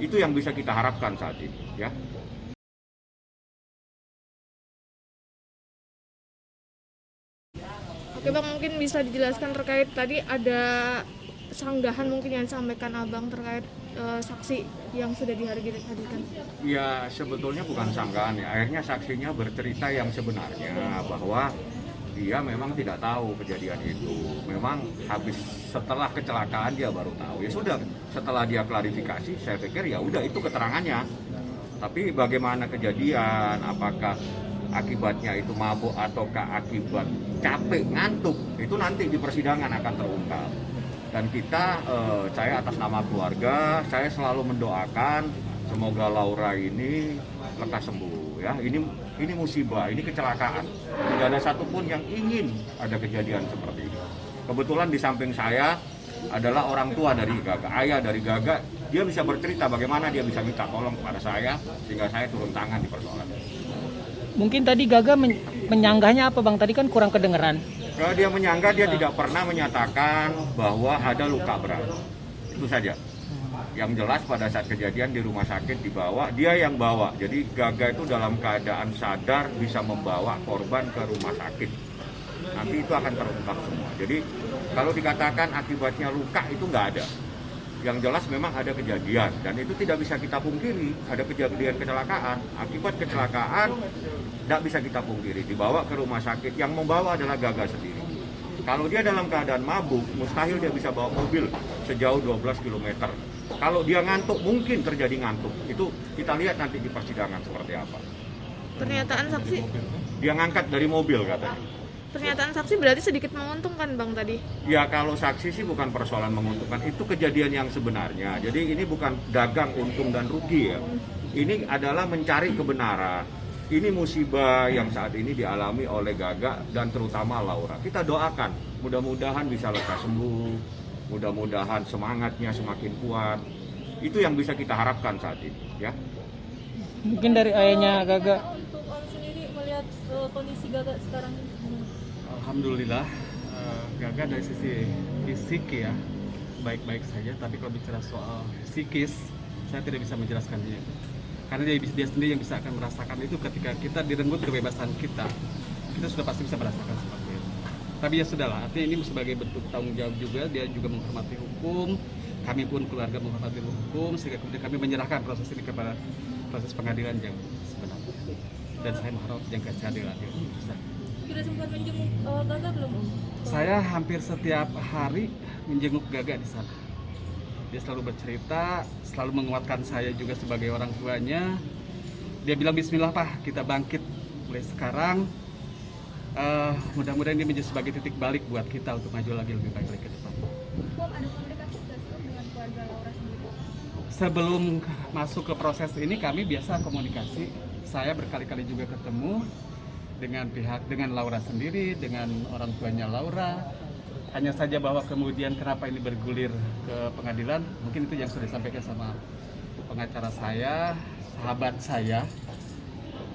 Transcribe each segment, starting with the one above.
Itu yang bisa kita harapkan saat ini, ya. Oke Bang, mungkin bisa dijelaskan terkait tadi ada sanggahan mungkin yang disampaikan Abang terkait saksi yang sudah dihadirkan. Ya sebetulnya bukan sanggahan ya, akhirnya saksinya bercerita yang sebenarnya bahwa dia memang tidak tahu kejadian itu. Memang habis setelah kecelakaan dia baru tahu. Ya sudah, setelah dia klarifikasi, saya pikir ya udah itu keterangannya. Tapi bagaimana kejadian, apakah akibatnya itu mabuk ataukah akibat capek, ngantuk, itu nanti di persidangan akan terungkap. Dan kita, saya atas nama keluarga, saya selalu mendoakan semoga Laura ini lekas sembuh. Ya, ini musibah, ini kecelakaan. Tidak ada satupun yang ingin ada kejadian seperti ini. Kebetulan di samping saya adalah orang tua dari Gaga, ayah dari Gaga. Dia bisa bercerita bagaimana dia bisa minta tolong kepada saya sehingga saya turun tangan di persoalan. Mungkin tadi Gaga menyanggahnya apa Bang? Tadi kan kurang kedengeran. Kalau dia menyanggah, dia tidak pernah menyatakan bahwa ada luka berat. Itu saja. Yang jelas pada saat kejadian di rumah sakit dibawa, dia yang bawa. Jadi Gaga itu dalam keadaan sadar bisa membawa korban ke rumah sakit. Nanti itu akan terungkap semua. Jadi kalau dikatakan akibatnya luka itu nggak ada. Yang jelas memang ada kejadian dan itu tidak bisa kita pungkiri. Ada kejadian kecelakaan. Akibat kecelakaan tidak bisa kita pungkiri. Dibawa ke rumah sakit, yang membawa adalah Gaga sendiri. Kalau dia dalam keadaan mabuk, mustahil dia bisa bawa mobil sejauh 12 km. Kalau dia ngantuk, mungkin terjadi ngantuk. Itu kita lihat nanti di persidangan seperti apa. Pernyataan saksi? Dia ngangkat dari mobil katanya. Pernyataan saksi berarti sedikit menguntungkan Bang tadi? Ya kalau saksi sih bukan persoalan menguntungkan, itu kejadian yang sebenarnya. Jadi ini bukan dagang untung dan rugi ya. Ini adalah mencari kebenaran. Ini musibah yang saat ini dialami oleh Gaga dan terutama Laura. Kita doakan, mudah-mudahan bisa lekas sembuh, mudah-mudahan semangatnya semakin kuat. Itu yang bisa kita harapkan saat ini, ya. Mungkin dari ayahnya Gaga. Untuk Om sendiri melihat kondisi Gaga sekarang ini? Alhamdulillah, Gaga dari sisi fisik ya baik-baik saja, tapi kalau bicara soal psikis saya tidak bisa menjelaskannya itu. Karena dia sendiri yang bisa akan merasakan itu ketika kita direnggut kebebasan kita sudah pasti bisa merasakan seperti itu. Tapi ya sudahlah, artinya ini sebagai bentuk tanggung jawab juga, dia juga menghormati hukum, kami pun keluarga menghormati hukum, sehingga kemudian kami menyerahkan proses ini kepada proses pengadilan yang sebenarnya. Dan saya mengharap yang keadilan itu bisa. Sudah sempat menjenguk Gaga belum Om? Saya hampir setiap hari menjenguk Gaga di sana. Dia selalu bercerita, selalu menguatkan saya juga sebagai orang tuanya. Dia bilang bismillah Pak, kita bangkit mulai sekarang. Mudah-mudahan ini menjadi sebagai titik balik buat kita untuk maju lagi lebih baik lagi ke depan. Om, ada komunikasi nggak sih Om dengan keluarga Laura sendiri? Sebelum masuk ke proses ini kami biasa komunikasi. Saya berkali-kali juga ketemu dengan Laura sendiri, dengan orang tuanya Laura. Hanya saja bahwa kemudian kenapa ini bergulir ke pengadilan, mungkin itu yang sudah disampaikan sama pengacara saya, sahabat saya.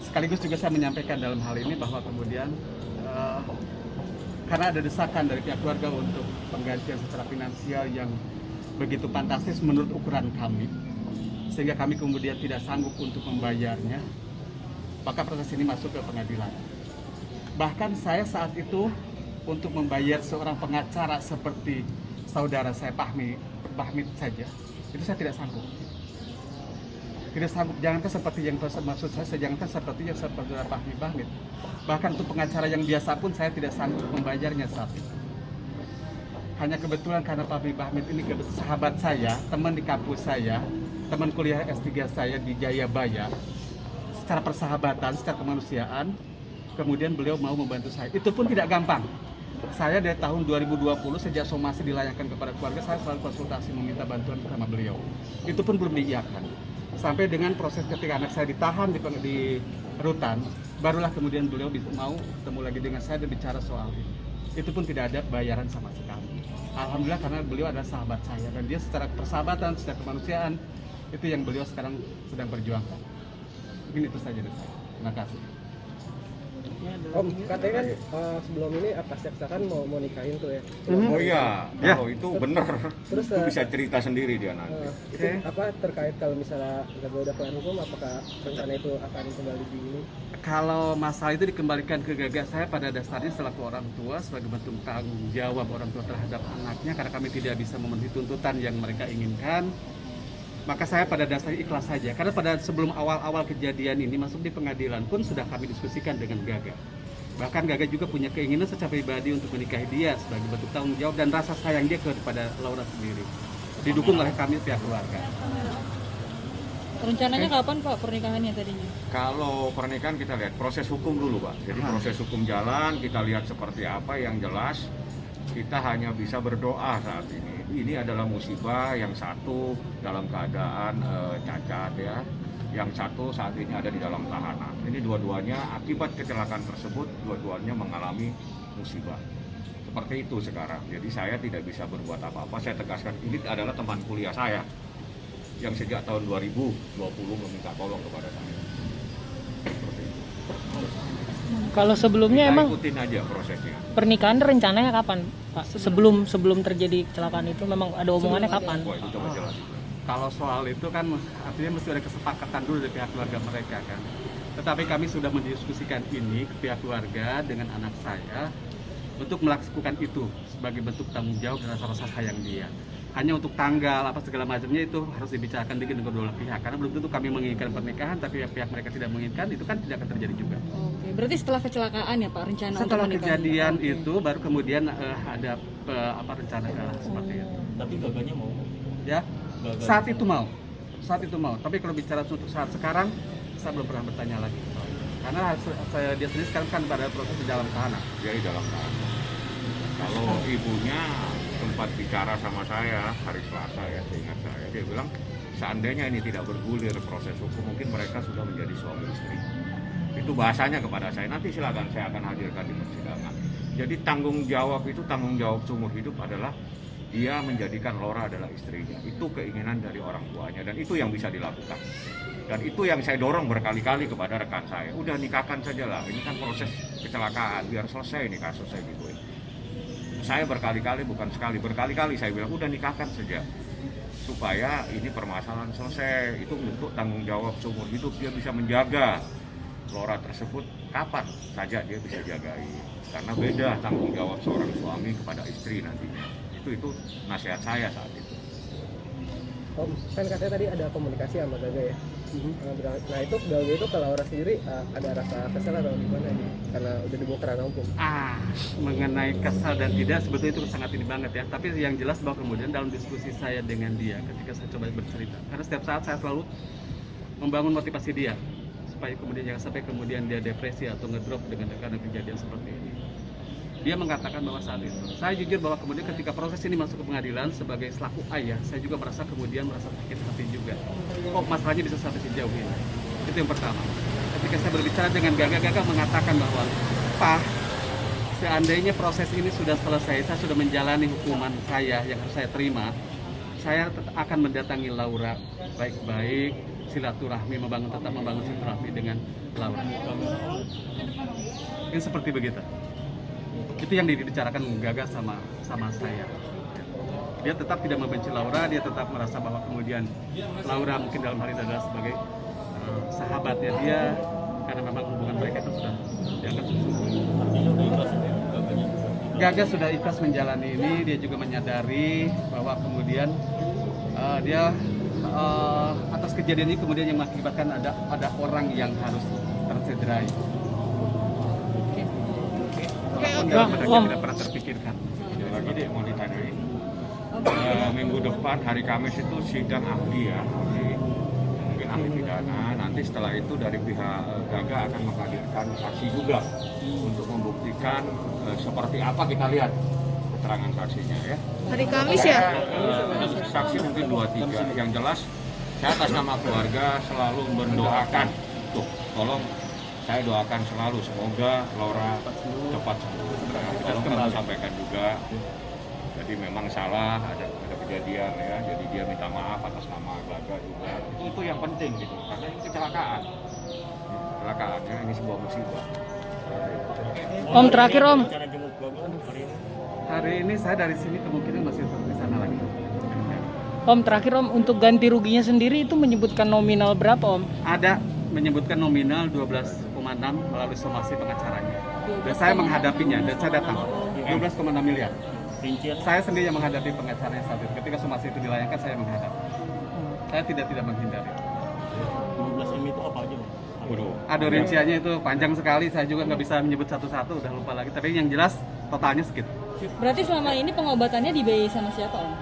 Sekaligus juga saya menyampaikan dalam hal ini bahwa kemudian karena ada desakan dari pihak keluarga untuk penggantian secara finansial yang begitu fantastis menurut ukuran kami, sehingga kami kemudian tidak sanggup untuk membayarnya, maka proses ini masuk ke pengadilan. Bahkan saya saat itu untuk membayar seorang pengacara seperti saudara saya Bahmid saja, itu saya tidak sanggup. Tidak sanggup, jangankan seperti yang maksud saya, jangankan seperti yang seperti Bahmid. Bahkan untuk pengacara yang biasa pun saya tidak sanggup membayarnya saat itu. Hanya kebetulan karena Pak Bahmid ini sahabat saya, teman di kampus saya, teman kuliah S3 saya di Jayabaya, secara persahabatan, secara kemanusiaan, kemudian beliau mau membantu saya. Itu pun tidak gampang. Saya dari tahun 2020 sejak somasi dilayangkan kepada keluarga, saya selalu konsultasi meminta bantuan sama beliau. Itu pun belum diiyakan. Sampai dengan proses ketika anak saya ditahan di rutan, barulah kemudian beliau mau ketemu lagi dengan saya dan bicara soal ini. Itu pun tidak ada bayaran sama sekali. Alhamdulillah karena beliau adalah sahabat saya dan dia secara persahabatan, secara kemanusiaan itu yang beliau sekarang sedang perjuangkan. Mungkin itu saja dari saya. Terima kasih. Om, katanya kan sebelum ini pas kecelakaan mau nikahin tuh ya. Oh iya, Ya. kalau itu bener. Terus Itu bisa cerita sendiri dia nanti. itu apa terkait kalau misalnya Gaga udah keluar hukum, apakah rencana itu akan kembali di ini? Kalau masalah itu dikembalikan ke Gaga, saya pada dasarnya selaku orang tua sebagai bentuk tanggung jawab orang tua terhadap anaknya, karena kami tidak bisa memenuhi tuntutan yang mereka inginkan, maka saya pada dasarnya ikhlas saja. Karena pada sebelum awal-awal kejadian ini masuk di pengadilan pun sudah kami diskusikan dengan Gaga. Bahkan Gaga juga punya keinginan secara pribadi untuk menikahi dia sebagai bentuk tanggung jawab dan rasa sayang dia kepada Laura sendiri. Didukung oleh kami pihak keluarga. Rencananya kapan Pak pernikahannya tadinya? Kalau pernikahan kita lihat proses hukum dulu, Pak. Jadi proses hukum jalan, kita lihat seperti apa yang jelas. Kita hanya bisa berdoa saat ini. Ini adalah musibah, yang satu dalam keadaan cacat ya. Yang satu saat ini ada di dalam tahanan. Ini dua-duanya akibat kecelakaan tersebut, dua-duanya mengalami musibah. Seperti itu sekarang. Jadi saya tidak bisa berbuat apa-apa. Saya tegaskan, ini adalah teman kuliah saya yang sejak tahun 2020 meminta tolong kepada saya. Seperti itu. Kalau sebelumnya Kita emang ikutin aja prosesnya. pernikahan rencananya kapan, Pak? Sebelum terjadi kecelakaan itu memang ada omongannya kapan? Wah, itu coba jelasin. Kalau soal itu kan artinya mesti ada kesepakatan dulu dari pihak keluarga mereka kan. Tetapi kami sudah mendiskusikan ini ke pihak keluarga dengan anak saya untuk melakukan itu sebagai bentuk tanggung jawab dan rasa sayang dia. Hanya untuk tanggal apa segala macamnya itu harus dibicarakan dengan kedua belah pihak, karena belum tentu kami menginginkan pernikahan tapi pihak mereka tidak menginginkan, itu kan tidak akan terjadi juga. Oke, berarti setelah kecelakaan ya Pak rencana Setelah untuk menikah? kejadian Oke. itu baru kemudian ada rencana seperti itu. Tapi gaganya mau. Ya, saat itu mau. Tapi kalau bicara untuk saat sekarang, saya belum pernah bertanya lagi. Karena dia sendiri sekarang kan pada proses di dalam tahanan. Dia di dalam tahanan. Kalau ibunya sempat bicara sama saya hari Selasa ya, seingat saya, dia bilang seandainya ini tidak bergulir proses hukum, mungkin mereka sudah menjadi suami istri. Itu bahasanya kepada saya. Nanti silakan saya akan hadirkan di persidangan. Jadi tanggung jawab itu tanggung jawab seumur hidup adalah dia menjadikan Laura adalah istrinya. Itu keinginan dari orang tuanya dan itu yang bisa dilakukan. Dan itu yang saya dorong berkali-kali kepada rekan saya. Udah nikahkan saja lah, ini kan proses kecelakaan, biar selesai nih kasus saya gituin. Saya berkali-kali, bukan sekali, berkali-kali saya bilang udah nikahkan saja. Supaya ini permasalahan selesai. Itu untuk tanggung jawab seumur hidup, dia bisa menjaga Laura tersebut kapan saja dia bisa jagai. Karena beda tanggung jawab seorang suami kepada istri nantinya. Itu nasihat saya saat itu. Om, kan katanya tadi ada komunikasi sama Gaga ya. Nah itu Gaga itu kalau Laura sendiri ada rasa kesal atau gimana nih? Karena udah dibawa ke ranah hukum. Mengenai kesal dan tidak sebetulnya itu sangat ini banget ya. Tapi yang jelas bahwa kemudian dalam diskusi saya dengan dia ketika saya coba bercerita, karena setiap saat saya selalu membangun motivasi dia supaya kemudian jangan sampai kemudian dia depresi atau ngedrop dengan karena kejadian seperti ini. Dia mengatakan bahwa saat itu, saya jujur bahwa kemudian ketika proses ini masuk ke pengadilan sebagai selaku ayah, saya juga merasa sakit hati juga. Kok masalahnya bisa sampai sejauh ini? Itu yang pertama. Ketika saya berbicara dengan Gaga mengatakan bahwa, Pak, seandainya proses ini sudah selesai, saya sudah menjalani hukuman saya yang harus saya terima, saya akan mendatangi Laura baik-baik, silaturahmi, tetap membangun silaturahmi dengan Laura. Ini seperti begitu. Itu yang dibicarakan Gaga sama saya. Dia tetap tidak membenci Laura, dia tetap merasa bahwa kemudian Laura mungkin dalam hal ini adalah sebagai sahabatnya dia, karena memang hubungan mereka itu sudah dianggap Gaga sudah ikhlas menjalani ini. Dia juga menyadari bahwa kemudian dia atas kejadian ini kemudian yang mengakibatkan ada orang yang harus tercederai. Walaupun dalam benaknya tidak pernah terpikirkan. Ada lagi deh mau ditanyain. Minggu depan hari Kamis itu sidang ahli ya, mungkin ahli pidana. Nanti setelah itu dari pihak Gaga akan menghadirkan saksi juga untuk membuktikan seperti apa, kita lihat keterangan saksinya ya. Hari Kamis ya? Saksi mungkin 2-3. Yang jelas saya atas nama keluarga selalu mendoakan, tuh tolong saya doakan selalu semoga Laura cepat sembuh. Tolong kami sampaikan juga. Jadi memang salah, ada kejadian ya. Jadi dia minta maaf atas nama Gaga juga. Itu yang penting gitu. Karena ini kecelakaan. Kecelakaan ya, ini sebuah musibah. Om terakhir Om, Hari ini saya dari sini kemungkinan masih di sana lagi. Om terakhir Om, untuk ganti ruginya sendiri itu menyebutkan nominal berapa Om? Ada menyebutkan nominal 12,6 melalui somasi pengacaranya. Dan saya menghadapinya dan saya datang 12,6 miliar. Saya sendiri yang menghadapi pengacaranya saat itu. Ketika somasi itu dilayangkan saya menghadap. Saya tidak menghindari. 12M itu apa aja, Bang? Waduh. Ada rinciannya itu panjang sekali. Saya juga nggak bisa menyebut satu-satu. Udah lupa lagi. Tapi yang jelas totalnya segitu. Berarti selama ini pengobatannya dibiayai sama siapa Om?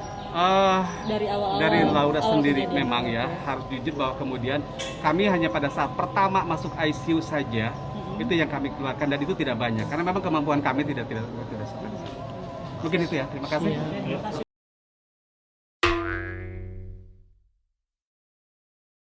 Dari awal-awal. Dari Laura awal sendiri kejadian. memang ya harus jujur bahwa kemudian kami hanya pada saat pertama masuk ICU saja itu yang kami keluarkan dan itu tidak banyak karena memang kemampuan kami tidak seperti itu. Mungkin itu ya. Terima kasih.